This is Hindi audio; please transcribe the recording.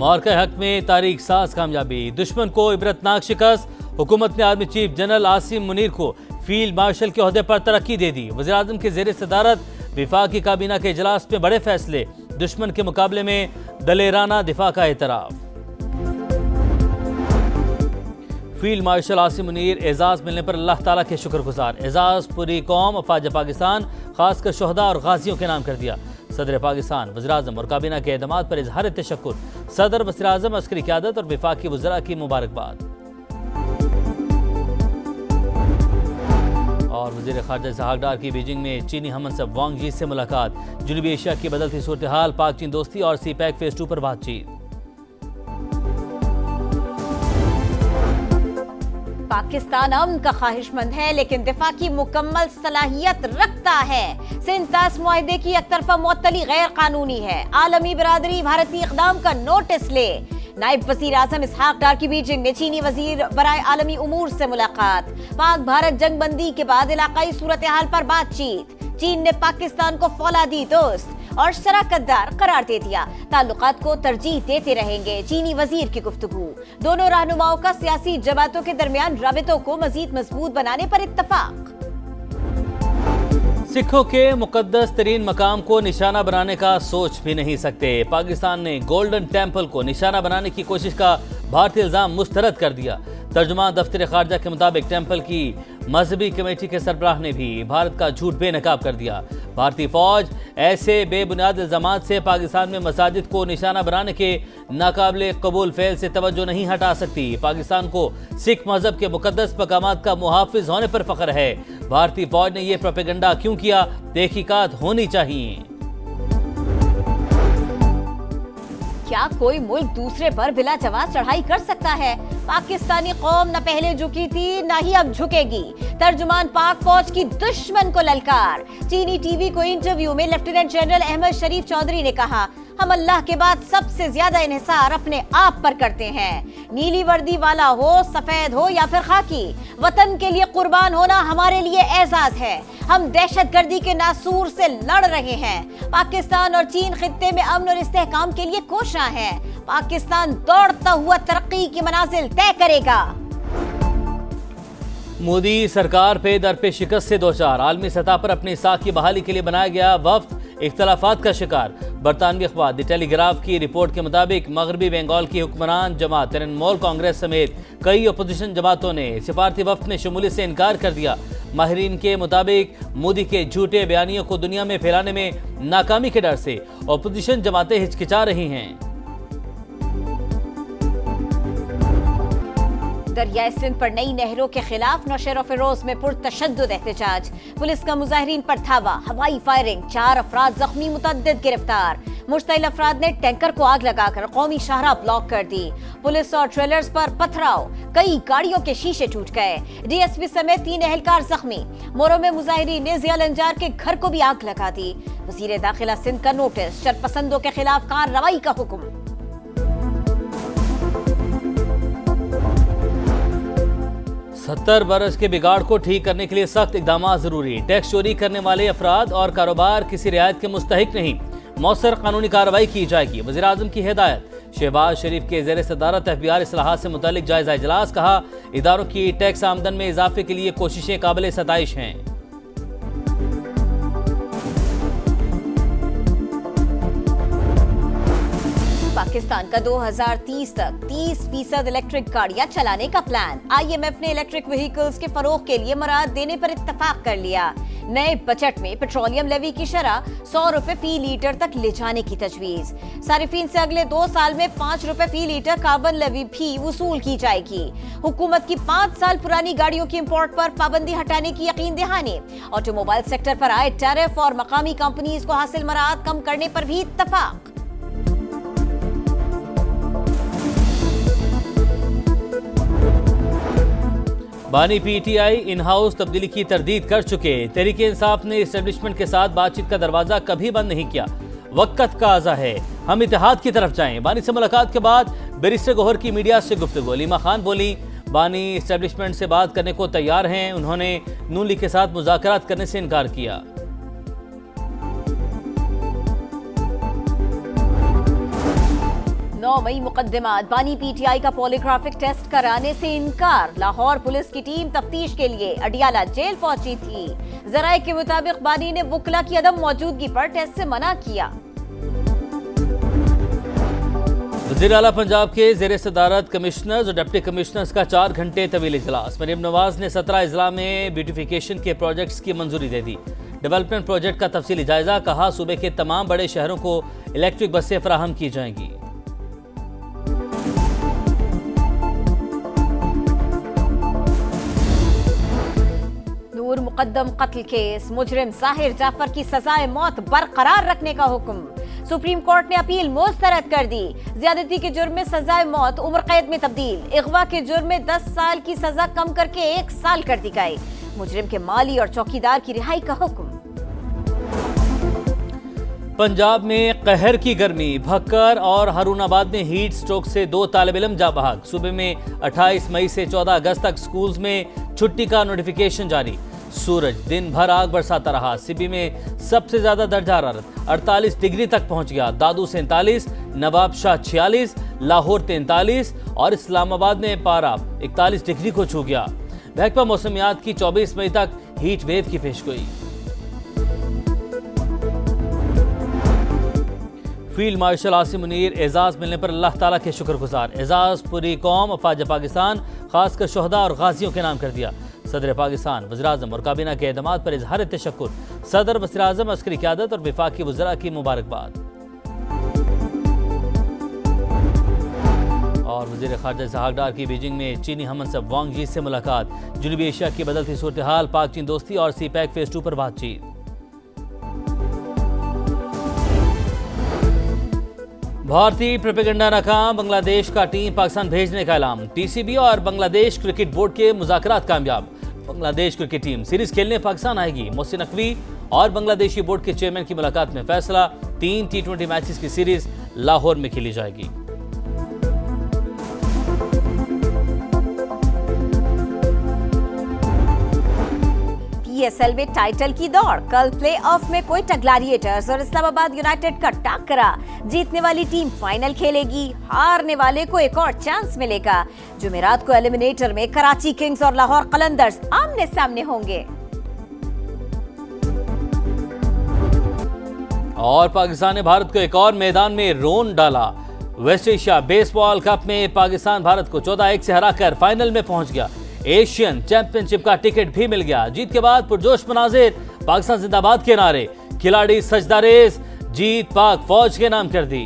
मुआरका हक में तारीख साज कामयाबी, दुश्मन को इबरतनाक शिकस्त। हुकूमत ने army chief general Asim Munir को फील्ड मार्शल के ओहदे पर तरक्की दे दी। वज़ीर आज़म के ज़ेर सदारत विफाकी काबीना के इजलास में बड़े फैसले, दुश्मन के मुकाबले में दलेराना दिफा का एतराफ़। फील्ड मार्शल आसिम मुनीर एजाज मिलने पर अल्लाह ताला के शुक्रगुजार। एजाज पूरी कौम अफवाज पाकिस्तान खासकर शोहदा और गाजियों के नाम कर दिया। सदर पाकिस्तान, वज़ीर आज़म और काबीना के एतमाद पर इजहार तशक्कुर। सदर, वज़ीर आज़म, अस्करी क़यादत और विफाकी वज़रा की मुबारकबाद। और वज़ीर ख़ारजा इसहाक़ डार की बीजिंग में चीनी हममंसब वांग यी से मुलाकात। जनूबी एशिया की बदलती सूरत हाल, पाक चीन दोस्ती और सी पैक फेज़ 2 पर बातचीत। पाकिस्तान अमन का ख्वाहिशमंद है लेकिन दिफा की मुकम्मल सलाहियत रखता है। सिंध तास मुआहदे की एक तरफा मुअत्तली गैर कानूनी है। आलमी बिरादरी भारतीय इक़दाम का नोटिस ले। नायब वज़ीर आज़म इसहाक़ डार की बीजिंग में चीनी वज़ीर बराए आलमी उमूर से मुलाकात। पाक भारत जंगबंदी के बाद इलाकाई सूरत हाल पर बातचीत। चीन ने पाकिस्तान को फौलादी दोस्त और शराकतदार करार दे दिया। ताल्लुकात को तरजीह देते रहेंगे, चीनी वजीर की गुफ्तगू। दोनों रहनुमाओं का सियासी जमातों के दरमियान राबितों को मजीद मजबूत बनाने पर इत्तफाक। सिखों के मुकद्दस तरीन मकाम को निशाना बनाने का सोच भी नहीं सकते। पाकिस्तान ने गोल्डन टेम्पल को निशाना बनाने की कोशिश का भारतीय इल्जाम मुस्तरद कर दिया। तर्जुमान दफ्तर खारजा के मुताबिक टेम्पल की मजहबी कमेटी के सरबराह ने भी भारत का झूठ बेनकाब कर दिया। भारतीय फौज ऐसे बेबुनियाद इल्जामात से पाकिस्तान में मसाजिद को निशाना बनाने के नाकाबिले कबूल फेल से तवज्जो नहीं हटा सकती। पाकिस्तान को सिख मजहब के मुकद्दस मकामात का मुहाफिज होने पर फख्र है। भारतीय फौज ने यह प्रोपेगेंडा क्यों किया, तहकीकात होनी चाहिए। क्या कोई मुल्क दूसरे पर बिला जवाब चढ़ाई कर सकता है? पाकिस्तानी कौम न पहले झुकी थी न ही अब झुकेगी। तर्जुमान पाक फौज की दुश्मन को ललकार। चीनी टीवी को इंटरव्यू में लेफ्टिनेंट जनरल अहमद शरीफ चौधरी ने कहा, हम अल्लाह के बाद सबसे ज्यादा इन्हिसार अपने आप पर करते हैं। नीली वर्दी वाला हो, सफेद हो या फिर खाकी, वतन के लिए कुर्बान होना हमारे लिए एजाज है। हम दहशतगर्दी के नासूर से लड़ रहे हैं। पाकिस्तान और चीन खित्ते में अमन और इस्तेहकाम के लिए कोशियां हैं। पाकिस्तान दौड़ता हुआ तरक्की की मनाजिल तय करेगा। मोदी सरकार पे दर पे शिकस्त से दो चार। आलमी सतह पर अपनी साख की बहाली के लिए बनाया गया वफ्द इख्तलाफात का शिकार। बरतानवी अखबार द टेलीग्राफ की रिपोर्ट के मुताबिक मगरबी बंगाल की हुक्मरान जमात तृणमूल कांग्रेस समेत कई अपोजिशन जमातों ने सिफारती वफ्द में शमूलियत से इनकार कर दिया। माहिरीन के मुताबिक मोदी के झूठे बयानियों को दुनिया में फैलाने में नाकामी के डर से अपोजिशन जमातें हिचकिचा रही हैं। दरियाए सिंध पर नई नहरों के खिलाफ नौशेरा फिरोज में पुरतशद्दुद एहतजाज। पुलिस का मुजाहिरीन पर धावा, हवाई फायरिंग, 4 अफराद जख्मी, मुतअद्दिद गिरफ्तार। मुश्तइल अफराद ने टैंकर को आग लगाकर कौमी शाहराह ब्लॉक कर दी। पुलिस और ट्रेलर्स पर पथराव, कई गाड़ियों के शीशे टूट गए। डीएसपी समेत 3 एहलकार जख्मी। मोरो में मुजाहिरीन ने जिया लंजार के घर को भी आग लगा दी। वजीर दाखिला सिंध का नोटिस, शरपसंदों के खिलाफ कार्रवाई का हुक्म। 70 बरस के बिगाड़ को ठीक करने के लिए सख्त इकदाम जरूरी। टैक्स चोरी करने वाले अफराद और कारोबार किसी रियायत के मुस्तहिक नहीं, मौसर कानूनी कार्रवाई की जाएगी। वज़ीर आज़म की हिदायत। शहबाज शरीफ के ज़ेर सदारत एफबीआर इस्लाहात से मुतालिक जायजा इजलास। कहा, इदारों की टैक्स आमदन में इजाफे के लिए कोशिशें काबिल सताइश हैं। पाकिस्तान का 2030 तक 30% इलेक्ट्रिक गाड़ियां चलाने का प्लान। IMF ने इलेक्ट्रिक व्हीकल्स के फरोग के लिए मराद देने पर इत्तफाक कर लिया। नए बजट में पेट्रोलियम लेवी की शरह 100 रुपए फी लीटर तक ले जाने की तजवीज। सारिफीन से अगले 2 साल में 5 रुपए फी लीटर कार्बन लेवी भी वसूल की जाएगी। हुकूमत की 5 साल पुरानी गाड़ियों की इंपोर्ट पर पाबंदी हटाने की यकीन दहानी। ऑटोमोबाइल सेक्टर पर आए टैरिफ और मकामी कंपनीज को हासिल मराद कम करने पर भी इत्तफाक। बानी PTI इन हाउस तब्दीली की तरदीद कर चुके। तहरीके इंसाफ ने एस्टेब्लिशमेंट के साथ बातचीत का दरवाजा कभी बंद नहीं किया। वक्त का आज़ा है, हम इत्तेहाद की तरफ जाएं। बानी से मुलाकात के बाद बैरिस्टर गौहर की मीडिया से गुफ्तगू। अलीमा खान बोली, बानी एस्टेब्लिशमेंट से बात करने को तैयार हैं। उन्होंने नून लीग के साथ मुज़ाकरात करने से इनकार किया। 9 मई मुकदमात। बानी पीटीआई का पॉलीग्राफिक टेस्ट कराने से इनकार। लाहौर पुलिस की टीम तफ्तीश के लिए अडियाला जेल पहुंची थी। जराये के मुताबिक बानी ने वुकला की अदम मौजूदगी पर टेस्ट से मना किया। वज़ीर आला पंजाब के ज़ेर सदारत कमिश्नर्स और डिप्टी कमिश्नर्स का 4 घंटे तवील इजलास। मरीम नवाज ने 17 अजला में ब्यूटिफिकेशन के प्रोजेक्ट्स की मंजूरी दे दी। डेवलपमेंट प्रोजेक्ट का तफसीली जायजा। कहा सूबे के तमाम बड़े शहरों को इलेक्ट्रिक बसें फराहम की जाएंगी। नूर मुकद्दम कत्ल केस। मुजरिम जाहिर जाफर की सजाए मौत बरकरार रखने का हुक्म। सुप्रीम कोर्ट ने अपील मुस्तरद कर दी। ज्यादती के जुर्म में सजाए मौत उम्र कैद में तब्दील। अगवा के जुर्म में 10 साल की सजा कम करके 1 साल कर दी गई। मुजरिम के माली और चौकीदार की रिहाई का हुक्म। पंजाब में कहर की गर्मी। भक्कर और हारूनाबाद में हीट स्ट्रोक से 2 तालिब इल्म जा बहाक। सूबे में 28 मई से 14 अगस्त तक स्कूल्स में छुट्टी का नोटिफिकेशन जारी। सूरज दिन भर आग बरसाता रहा। सिबी में सबसे ज्यादा दर्जा हरारत 48 डिग्री तक पहुंच गया। दादू 47, नवाबशाह 46, लाहौर 43 और इस्लामाबाद में पारा 41 डिग्री को छू गया। महकमा मौसमियात की 24 मई तक हीट वेव की पेशगोई। फील्ड मार्शल आसिम मुनीर एजाज मिलने पर अल्लाह ताला के शुक्रगुजार। एजाज पूरी कौम अफवाज पाकिस्तान खासकर शोहदा और गाजियों के नाम कर दिया। सदर पाकिस्तान, वज़ीर-ए-आज़म और काबीना के एतमाद पर इजहार तशक्कुर। सदर, वज़ीर-ए-आज़म, अस्करी क़यादत और वफाकी वज़रा की मुबारकबाद। और वज़ीर ख़ारजा इसहाक़ डार की बीजिंग में चीनी हममंसब वांग यी से मुलाकात। जनूबी एशिया की बदलती सूरत हाल, पाक चीन दोस्ती और सी पैक फेज 2 पर बातचीत। भारतीय प्रोपेगेंडा नाकाम। बांग्लादेश का टीम पाकिस्तान भेजने का ऐलान। पीसीबी और बांग्लादेश क्रिकेट बोर्ड के मुज़ाकरात कामयाब। बांग्लादेश क्रिकेट टीम सीरीज खेलने पाकिस्तान आएगी। मोहसिन नकवी और बांग्लादेशी बोर्ड के चेयरमैन की मुलाकात में फैसला। 3 T20 मैचेस की सीरीज लाहौर में खेली जाएगी। PSL में टाइटल की दौड़। कल प्ले ऑफ में कोयटा ग्लैडिएटर्स और इस्लामाबाद यूनाइटेड का टकरा। जीतने वाली टीम फाइनल खेलेगी। हारने वाले को एक और चांस मिलेगा। जुमेरात को एलिमिनेटर में कराची किंग्स और लाहौर कलंदर्स आमने सामने होंगे। और पाकिस्तान ने भारत को एक और मैदान में रोन डाला। वेस्ट एशिया बेसबॉल कप में पाकिस्तान भारत को 14-1 से हराकर फाइनल में पहुंच गया। एशियन चैंपियनशिप का टिकट भी मिल गया। जीत के बाद पुरजोश मनाजिर, पाकिस्तान जिंदाबाद के नारे। खिलाड़ी सजदा रेस, जीत पाक फौज के नाम कर दी।